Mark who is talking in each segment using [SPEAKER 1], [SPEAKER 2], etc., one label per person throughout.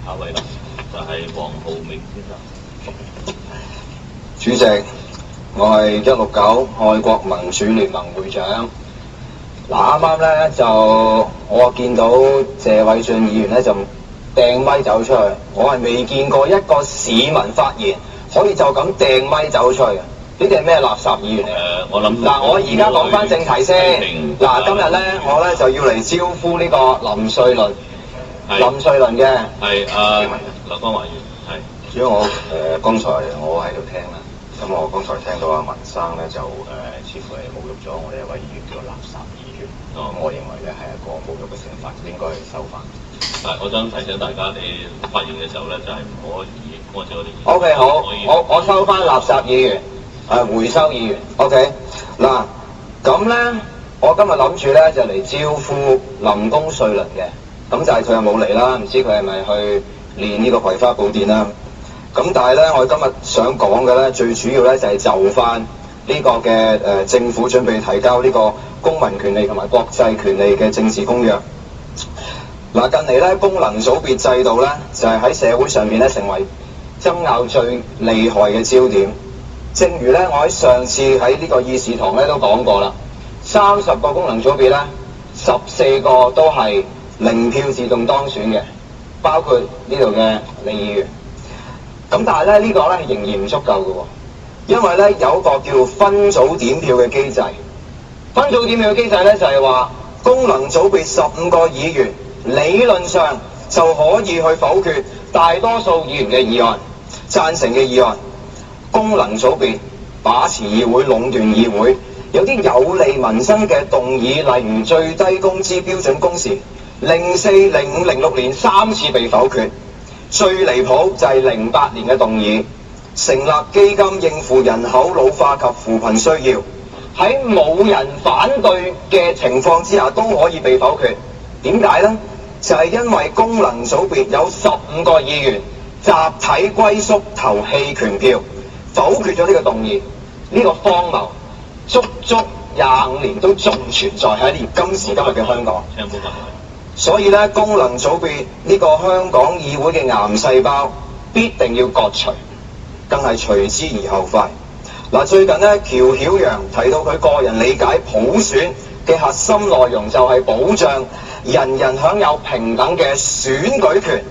[SPEAKER 1] 下一位啦，就係黃浩銘先生。
[SPEAKER 2] 主席，我係169愛國民主聯盟會長。嗱，啱啱咧就我見到謝偉俊議員咧就掟咪走出去，我係未見過一個市民發言可以就咁掟咪走出去嘅。呢啲係咩垃圾議員嚟？
[SPEAKER 1] 我諗
[SPEAKER 2] 嗱，我而家講翻正題先。嗱，今日咧我咧就要嚟招呼呢個林瑞麟。林瑞麟嘅
[SPEAKER 1] 係劉江華議員係。
[SPEAKER 2] 主要我剛才我喺度聽啦，咁我剛才聽到阿文生咧就似乎係侮辱咗我哋一位議員叫垃圾議員。我認為咧係一個侮辱嘅懲罰，應該去收翻。
[SPEAKER 1] 我想提醒大家，你發言嘅時候咧就係唔可以干擾我哋。
[SPEAKER 2] O K 好，我收翻垃圾議員，回收議員。O K 嗱，咁咧我今日諗住咧就嚟招呼林公瑞麟嘅。咁就係佢又冇嚟啦，唔知佢係咪去練呢個葵花寶典啦？咁但係咧，我今日想講嘅咧，最主要咧就係就翻呢個嘅政府準備提交呢個公民權利同埋國際權利嘅政治公約。嗱，近嚟咧功能組別制度咧就係喺社會上面咧成為爭拗最厲害嘅焦點。正如咧我喺上次喺呢個議事堂咧都講過啦，30個功能組別咧，14個都係零票自動當選嘅，包括呢度嘅李議員。咁但係咧呢個咧仍然唔足夠嘅喎，因為咧有一個叫分組點票嘅機制。分組點票嘅機制咧就係話功能組別15個議員理論上就可以去否決大多數議員嘅議案、贊成嘅議案。功能組別把持議會、壟斷議會，有啲有利民生嘅動議，例如最低工資標準工時，04、05、06年3次被否決。最離譜就係08年嘅動議，成立基金應付人口老化及扶貧需要，喺冇人反對嘅情況之下都可以被否決。點解呢？就係因為功能組別有15個議員集體歸宿投棄權票，否決咗呢個動議。呢個荒謬足足25年都仲存在喺今時今日嘅香港。所以咧，功能組別呢個香港議會嘅癌細胞必定要割除，更係隨之而後快。嗱，最近咧，喬曉陽提到佢個人理解普選嘅核心內容就係保障人人享有平等嘅選舉權，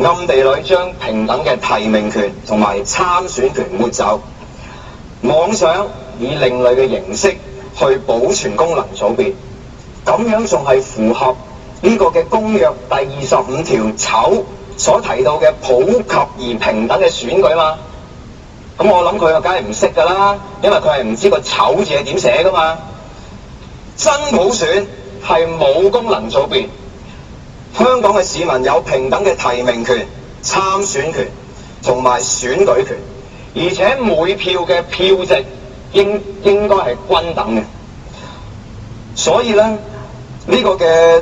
[SPEAKER 2] 暗地裏將平等嘅提名權同埋參選權抹走，妄想以另類嘅形式去保存功能組別，咁樣仲係符合呢個嘅公約第25條醜所提到嘅普及而平等嘅選舉嘛。咁我諗佢又梗係唔識㗎啦，因為佢係唔知個醜字係點寫㗎嘛。真普選係冇功能組別，香港嘅市民有平等嘅提名權、參選權同埋選舉權，而且每票嘅票值應該係均等嘅。所以咧，呢個嘅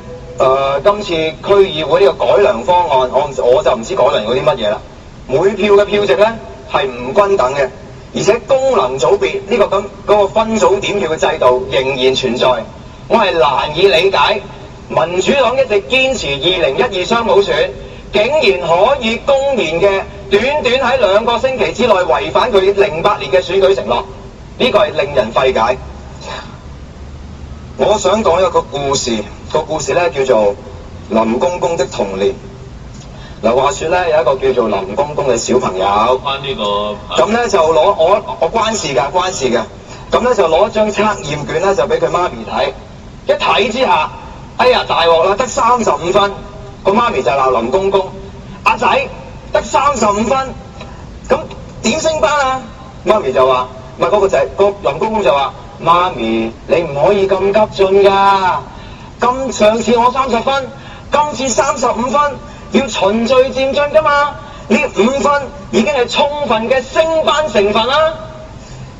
[SPEAKER 2] 今次區議會呢個改良方案，我就唔知改良咗啲乜嘢啦。每票嘅票值咧係唔均等嘅，而且功能組別呢嗰個分組點票嘅制度仍然存在。我係難以理解，民主黨一直堅持2012雙普選，竟然可以公然嘅短喺2個星期之內違反佢08年嘅選舉承諾，呢個係令人費解。我想講一個故事，個故事咧叫做林公公的童年。嗱，話說咧有一個叫做林公公嘅小朋友，咁咧就攞我關事㗎，咁咧就攞一張測驗卷咧就俾佢媽咪睇，一睇之下，哎呀大鑊啦，得35分，個媽咪就鬧林公公，阿仔得35分，咁點升班啊？媽咪就話，唔係嗰個仔，林公公就話。媽咪，你唔可以咁急進㗎。上次我30分，今次35分，要循序漸進㗎嘛。呢5分已經係充分嘅升班成分啦。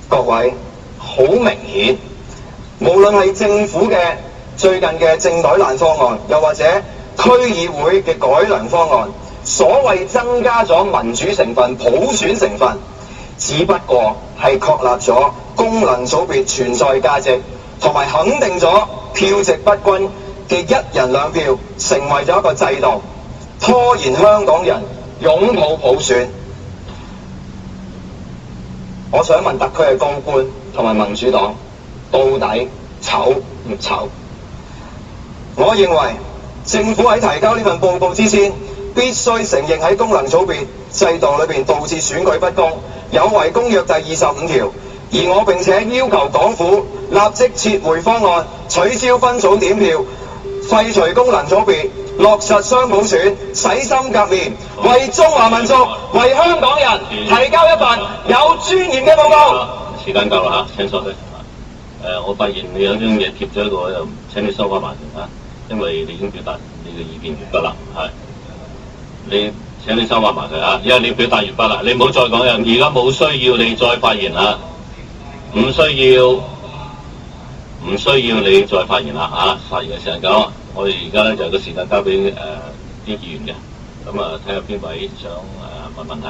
[SPEAKER 2] 各位，好明顯，無論係政府嘅最近嘅政改爛方案，又或者區議會嘅改良方案，所謂增加咗民主成分、普選成分，只不過係確立咗功能組別存在價值，同埋肯定咗票值不均嘅1人2票成為咗一個制度，拖延香港人擁抱普選。我想問特區嘅高官同埋民主黨，到底醜唔醜？我認為政府喺提交呢份報告之前，必須承認喺功能組別制度裏邊導致選舉不公，有違公約第25條。而我並且要求港府立即撤回方案，取消分組點票，廢除功能組別，落實雙普選，洗心革面，為中華民族、為香港人提交一份有尊嚴嘅報告。
[SPEAKER 1] 時間夠啦嚇，請收聲。我發現你有張嘢貼咗喺度，又請你收翻埋先嚇，因為你已經表達你嘅意見完畢啦，係。請你收翻埋佢嚇，因為你表達完畢啦，你唔好再講啦，而家冇需要你再發言嚇，唔需要你再發言啦嚇，發言嘅時間夠，我哋而家咧就個時間交俾啲議員嘅，咁睇下邊位想問問題。